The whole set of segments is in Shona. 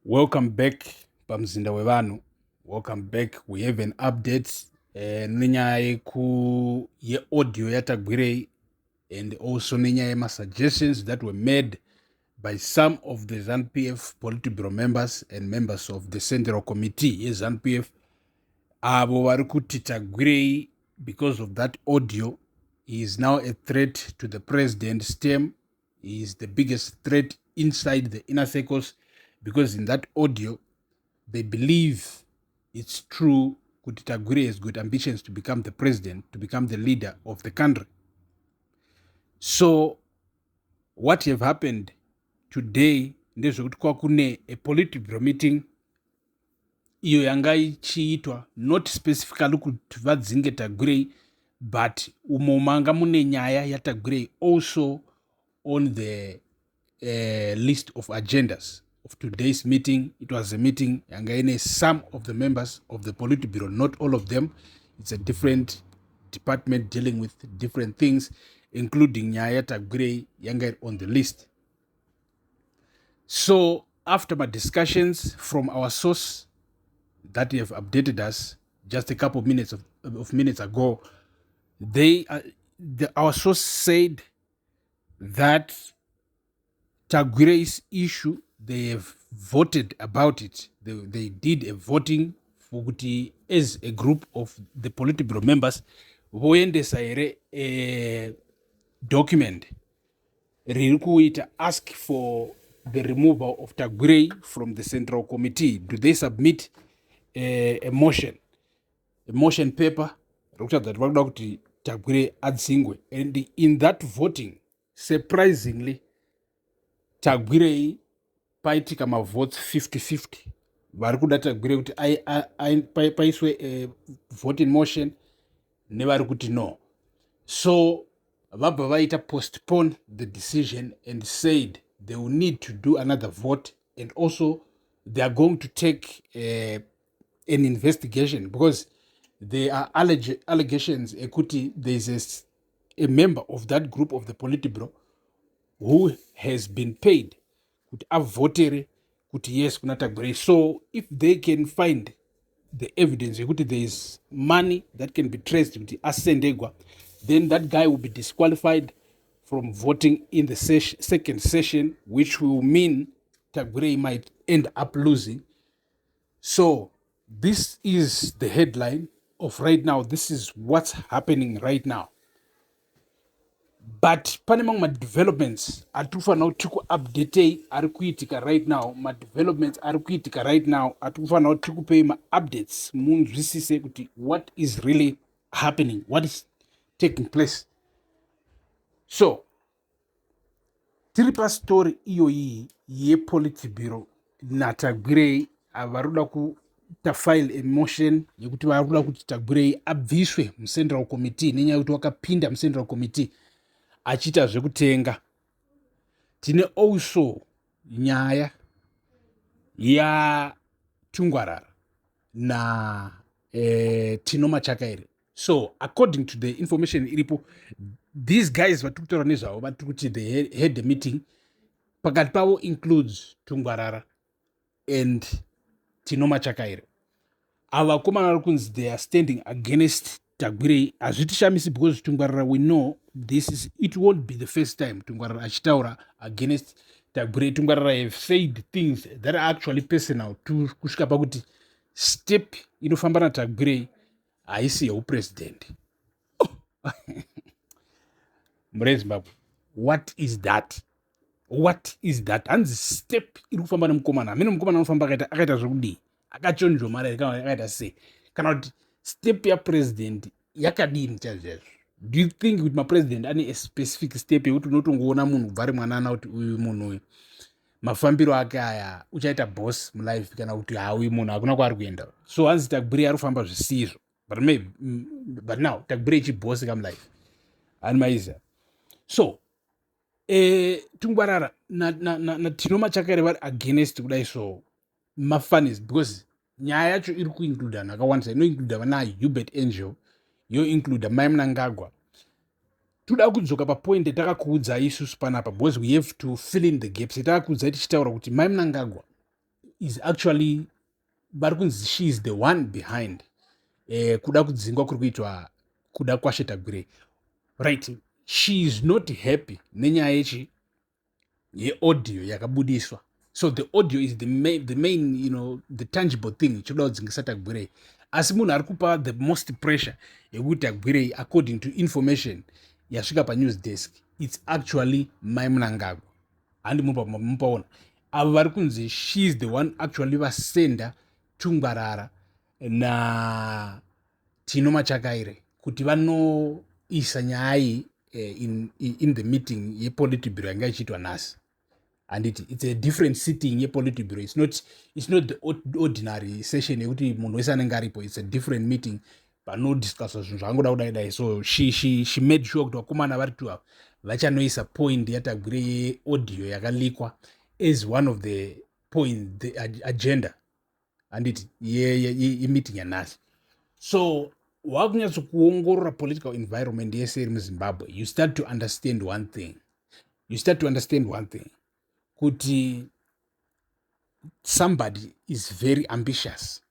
Welcome back, Pamzinda Wevanu. Welcome back. We have an update. Ninya ye audio ya Tagwirei, and also ninya ma suggestions that were made by some of the ZANU-PF Politburo members and members of the Central Committee. Yes, ZANU-PF. Abo warikuti Tagwirei, because of that audio, he is now a threat to the president's term. He is the biggest threat inside the inner circles, because in that audio, they believe it's true Kuti Tagwirei has got ambitions to become the president, to become the leader of the country. So what have happened today, ndezvekuti kwakune a Politburo meeting iyo yanga ichiitwa not specifically kuti vadzinge Tagwirei, but umo manga mune nyaya yaTagwirei also on the list of agendas of today's meeting. It was a meeting yanga some of the members of the Politburo, not all of them. It's a different department dealing with different things, including nyaya Tagwirei yanga on the list. So after my discussions from our source that have updated us just a couple of minutes ago, our source said that Tagwirei's issue, they have voted about it. They did a voting for kuti as a group of the Politburo members voendesa ere a document riri ask for the removal of Tagwirei from the Central Committee. Do they submit a motion paper that Tagwirei adzingwe? And in that voting, surprisingly, Tagwirei paitika votes 50-50. Vari kuda Tagwirei kuti paiswe a voting motion, nevari kuti no. So vabva vaita postpone the decision and said they will need to do another vote, and also they are going to take an investigation, because there are allegations ekuti there is a member of that group of the Politburo who has been paid kuti avotere kuti yes kuna Tagwirei. So if they can find the evidence kuti there is money that can be traced kuti asendegwa, then that guy will be disqualified from voting in the second session, which will mean Tagwirei might end up losing. So this is the headline of right now. This is what's happening right now. But panamang ma developments atufana tiku update arikuitika right now. Ma developments arikuitika right now atufana tiku pay ma updates munzwisise kuti what is really happening, what is taking place. So tiri pa story iyo iyi ye Politburo na Tagwirei avaruda ku ta file a motion yekuti varuda kuti Tagwirei abviswe mu Central Committee, nenyaya kuti wakapinda mu Central Committee achita zvekutenga. Tine also nyaya ya Tungwarara na Tino Machakaire. So according to the information iripo, these guys vatukutaura nezvavo vatikuti they had the meeting, pakati pavo includes Tungwarara and Tino Machakaire. Ava vakomana vari kunzi they are standing against Tagwirei. Hazvitishamisi, because Tungwarara, we know it won't be the first time Tungwarara achitaura against Tagwirei. Tungwarara have said things that are actually personal to kusvika pakuti step inofamba na Tagwirei haisi yeupresident. Murezimbabwe, what is that? Hanzi step irikufamba nemukomana. Hamene mukomana anofamba akaita zvekudii, akachonjomara akaita sei, kana kuti step yapresident yakadini chaizvo. Do you think kuti mapresident ane a specific step yekuti unotongoona munhu kubva ari mwanana kuti uyu munhu uyu mafambiro ake aya uchaita boss mulife, kana kuti uyu munhu hakuna kwaari kuenda? So hanzi Tagwirei arikufamba zvisizvo, but now Tagwirei chibosi kamulife ani maiziva. So Tungwarara na Tino Machakaire vari against kudai. So mafunnies, because nyaya yacho iri kuincluda vanhu vakawandisa. Inoincluda vana Hubert Angel, yoincluda Mai Mnangagwa. Toda kudzoka papoint yatakakuudzai isusu panapa, because we have to fill in the gaps. Yatakakuudzai tichitaura kuti Mai Mnangagwa is actually she is the one behind kuda kudzingwa kuri kuitwa kuda kwashe Tagwirei, right? She is not happy nenyaya yeaudio yakabudiswa. So the audio is the main the tangible thing choda kudzingisa Tagwirei. Asi munhu ari kupa the most pressure yekuti Tagwirei, according to information yasvika panews desk, it's actually Mai Mnangagwa. Handi mupaona avo vari kunzi she is the one actually vasenda Tungwarara na Tino Machakaire kuti vanoisa nyaya in the meeting yepolitbureau yanga ichiitwa nhasi. And it's a different sitting yepolitbureau. It's not the ordinary session yekuti munhu wese anenge aripo. It's a different meeting panodiscusswa zvinhu zvavangoda kudai. So she made sure kuti vakomana vari tu vachanoisa point yaTagwirei audio yakalikwa as one of the point, the agenda handiti yemeeting yanhasi. So wakunyatsokuongorora political environment yese iri muZimbabwe, you start to understand one thing. Kuti somebody is very ambitious.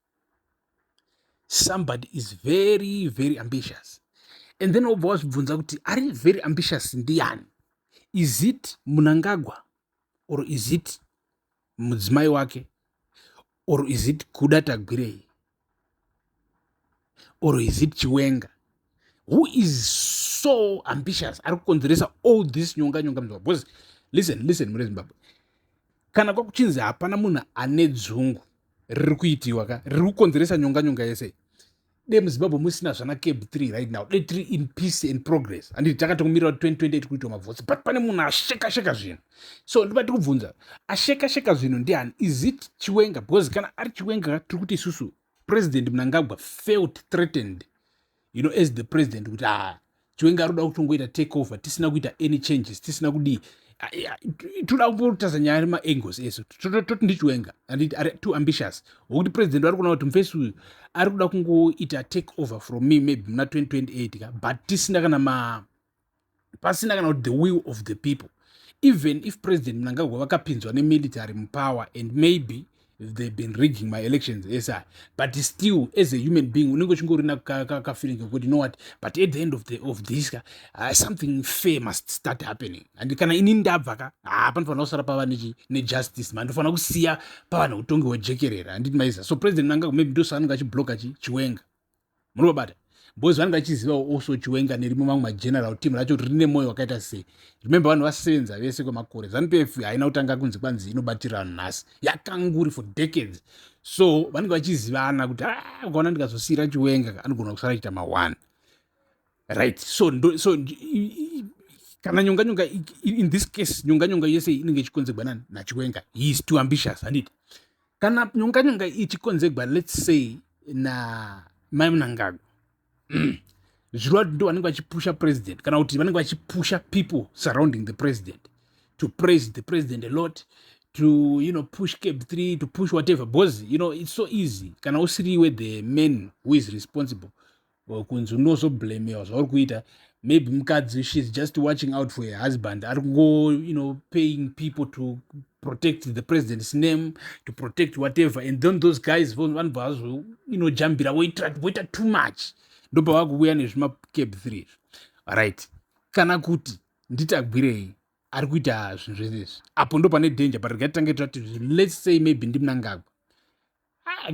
And then obva wazvibvunza kuti ari very ambitious ndiani? Is it Mnangagwa, or is it mudzimai wake, or is it Kuda Tagwirei, or is it Chiwenga? Who is so ambitious ari kukonzeresa all this nyonga muzvibabwe? Because listen muri Zimbabwe, kana kwakuchinzi hapana munhu ane dzungu riri kuitiwa riri kukonzeresa nyonga yese, muZimbabwe musina zvana cab 3 right now. Cab 3 in peace and progress. Handiti takatomirira 2028 kuitwa mavhotsi, but pane munhu asheka zvinhu. So ndibati kubvunza, asheka zvinhu ndiani? Is it Chiwenga? Because kana ari Chiwenga, tiri kuti isusu President Mnangagwa felt threatened, as the president, kuti Chiwenga ari kuda kutongoita take over, tisina kuita any changes, tisina kudii. Toda kumbotasa nyaya ari maangles eso, toti ndi Chiwenga, handiti ari too ambitious. Wokuti president ari kuona kuti mufesi uyu ari kuda kungoita take over from me maybe muna 2028 but pasina kana the will of the people. Even if President Mnangagwa vakapinzwa nemilitary mupower and maybe they've been rigging my elections, yes, but still as a human being unenge uchingorina feeling kuti you know what, but at the end of this something fair must start happening. And kana ini ndabva panofanira kusara pava nejustice man, ndofanira kusiya pava neutongi hwejekerera, handiti maiza. So President Mnangagwa maybe ndosanenge achibloka Chiwenga, munobata, because vanenge vachizivawo also Chiwenga nerimwe mamwe mageneral team racho rine moyo wakaita sei. Remember vanhu vasevenza vese kwemakore, ZANU-PF haina kutanga kunzi kwanzi inobatira vanhu nhasi, yakanguri for decades. So vanenge vachizivana kuti ukaona ndikazosiyira Chiwenga anogona kusara achiita ma1, right? So kana nyonga in this case nyonga yese inenge ichikonzerwa naChiwenga, he is too ambitious. Handiti kana nyonga ichikonzerwa let's say na Mai Mnangagwa, zvirwa ndo vanenge vachipusha president, kana kuti vanenge vachipusha people surrounding the president to praise the president a lot, to push cab 3, to push whatever. Because it's so easy kana usiriwe the man who is responsible kunzi unozoblamewa zvauri kuita. Maybe mukadzi, she's just watching out for her husband, ari kungo paying people to protect the president's name, to protect whatever, and then those guys vanhu vazo jambira voita too much, ndopa vakuuya nezvima cab 3, right? Kana kuti nditagwirei ari kuita zvinhu zvesezvi, apo ndo pane danger. But rikatanga tati let's say maybe ndi Mnangagwa,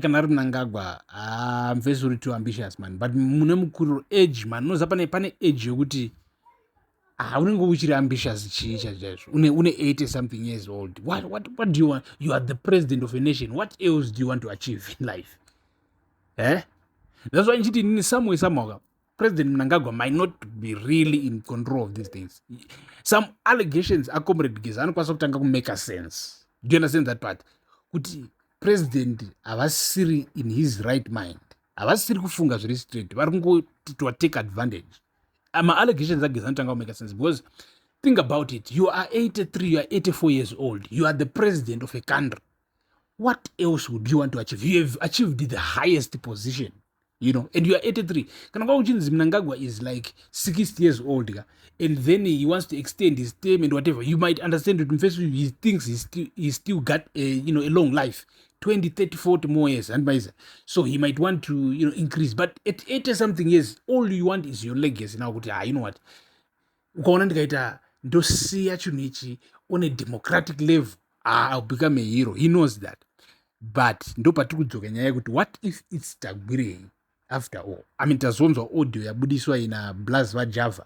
kana ari Mnangagwa I'm very too ambitious man, but mune mukuru age man, noza pane age yokuti unenge uchiri ambitious chaizvo, une 80 something years old. What do you want? You are the president of a nation. What else do you want to achieve in life? That's why in somehow President Mnangagwa might not be really in control of these things. Some allegations are comrade Giza anokwanisa kutanga kumake sense. Do you understand that part? Kuti president havasiri in his right mind, havasiri kufunga zviri straight, vari kungoti take advantage. Ma-allegations aGiza anotanga kumake sense, because think about it, you are 83, you are 84 years old, you are the president of a country. What else would you want to achieve? You have achieved the highest position you know, and you are 83. Kana kwauchinzi Mnangagwa is like 60 years old, and then he wants to extend his term and whatever. You might understand it. In first, he thinks he still got a long life, 20, 30, 40 more years, and so he might want to increase. But at 80 something years, all you want is your legacy. Now, you know what? Ukaona ndikaita ndosiya chinhu ichi on a democratic level, I'll become a hero. He knows that. But ndo patiri kudzoka nyaya yekuti what if it's Tagwirei after all. I mean, tazonzwa audio yabudiswa ina Blaz vaJava,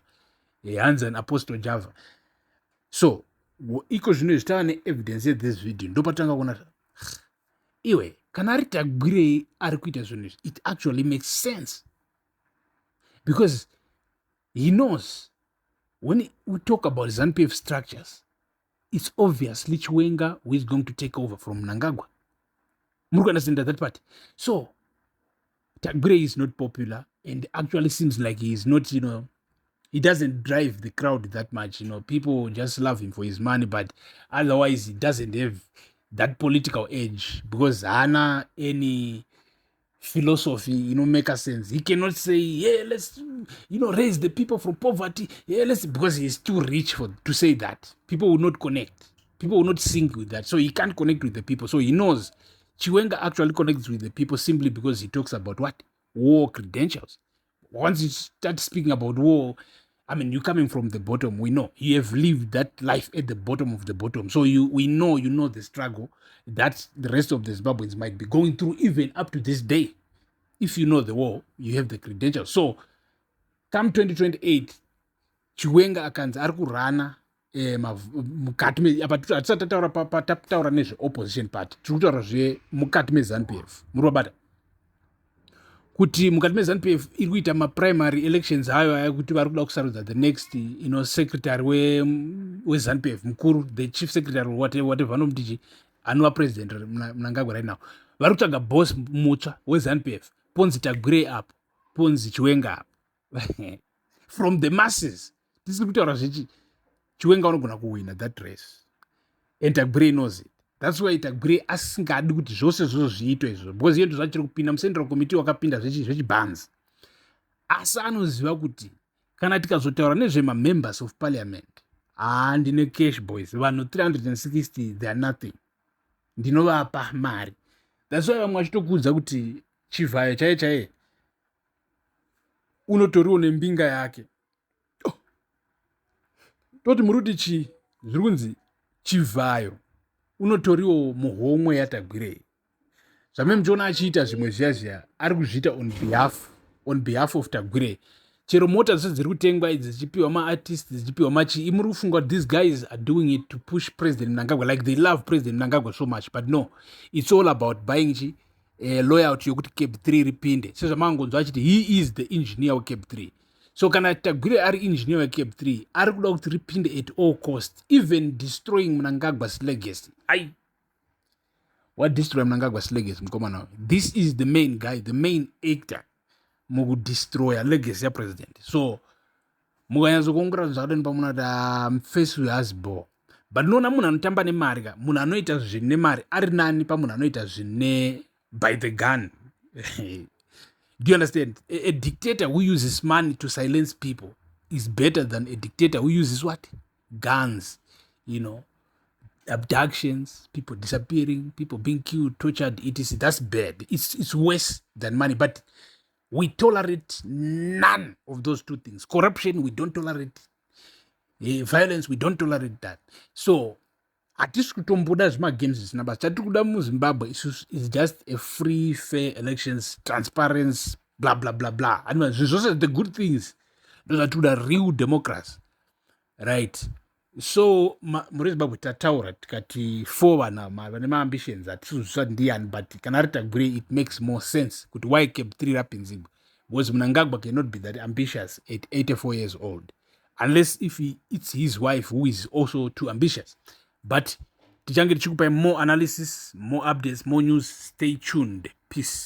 Hands and Apostle Java. So iko zvino izvi tava neevidence yethis video, ndo patanga kuona iwe kana ari Tagwirei ari kuita zvinhu izvi, it actually makes sense because he knows when we talk about ZANU-PF structures, it's obviously Chiwenga who is going to take over from Mnangagwa. You understand that part? So Tagwirei is not popular and actually seems like he is not, he doesn't drive the crowd that much. People just love him for his money, but otherwise he doesn't have that political edge because hana any philosophy, make a sense. He cannot say, yeah, let's, raise the people from poverty. Yeah, because he is too rich to say that. People will not connect. People will not sync with that. So he can't connect with the people. So he knows Chiwenga actually connects with the people simply because he talks about what? War credentials. Once you start speaking about war, I mean, you're coming from the bottom. We know you have lived that life at the bottom of the bottom. So we know, the struggle that the rest of the Zimbabweans might be going through even up to this day. If you know the war, you have the credentials. So come 2028, Chiwenga akanzi ari kurana mukati apa hatisati taura nezveopposition party, tiri kutaura zvemukati meZANU-PF. Muri wabata kuti mukati meZANU-PF iri kuita maprimary elections hayo aya kuti vari kuda kusarudza the next secretary weZANU-PF mukuru, the chief secretary whatever vanomuti anova president Mnangagwa right now. Vari kutsvaga boss mutsva weZANU-PF, ponzi Tagwirei apo, ponzi Chiwenga apo. From the masses, tisiri kutaura zvechi Chiwenga unogona kuwina that race, and Tagwirei knows it. That's why Tagwirei asingadi kuti zvose zvozvo zviitwe izvo, because yendo zvachiri kupinda mucentral committee wakapinda zvechibhanzi. Asi anoziva kuti kana tikazotaura nezvemamembers of parliament, ndine cash boys, vanhu 360 they are nothing, ndinovapa mari. That's why vamwe vachitokuudza kuti Chivhayo chaiye unotoriwo nembinga yake. Toti muri kuti zviri kunzi Chivhayo unotoriwo muhomwe yaTagwirei. Zvamene muchiona achiita zvimwe zviya ari kuzviita on behalf of Tagwirei. Chero mota dzose dziri kutengwa idzi dzichipiwa maartists, dzichipiwa machi, muri kufunga kuti these guys are doing it to push President Mnangagwa, like they love President Mnangagwa so much, but no, it's all about buying loyalty yokuti Cape 3 ripinde. Sezvamangonzwa achiti he is the engineer weCape 3. So kana Tagwirei ari engineer weCape 3, ari kuda kuti ripinde at all cost, even destroying Mnangagwa's legacy. What destroy Mnangagwa's legacy, mkomana? This is the main guy, the main actor mukudestroya legacy yapresident. So mukanyazo kuongora zvakadani pamunati face has ball, but nona munhu anotamba nemari, munhu anoita zvinhu nemari ari nani pamunhu anoita zvinhu by the gun. Do you understand? A dictator who uses money to silence people is better than a dictator who uses what? Guns, abductions, people disappearing, people being killed, tortured, etc. That's bad. It's worse than money. But we tolerate none of those two things. Corruption, we don't tolerate. Violence, we don't tolerate that. So, hatisi kutomboda zvimagames zvisina basa. Chatiri kuda muZimbabwe is just a free, fair elections, transparency, blah, blah, blah, blah. And those are the good things. Those are to the real democracy. Right? So, muri Zimbabwe tataura tikati for vana vane maambitions hatisuzviswa ndiani, but kana ari Tagwirei it makes more sense kuti why Cape 3 rapinzibwe, because Mnangagwa cannot be that ambitious at 84 years old unless if it's his wife who is also too ambitious. But tichange tichikupai more analysis, more updates, more news. Stay tuned. Peace.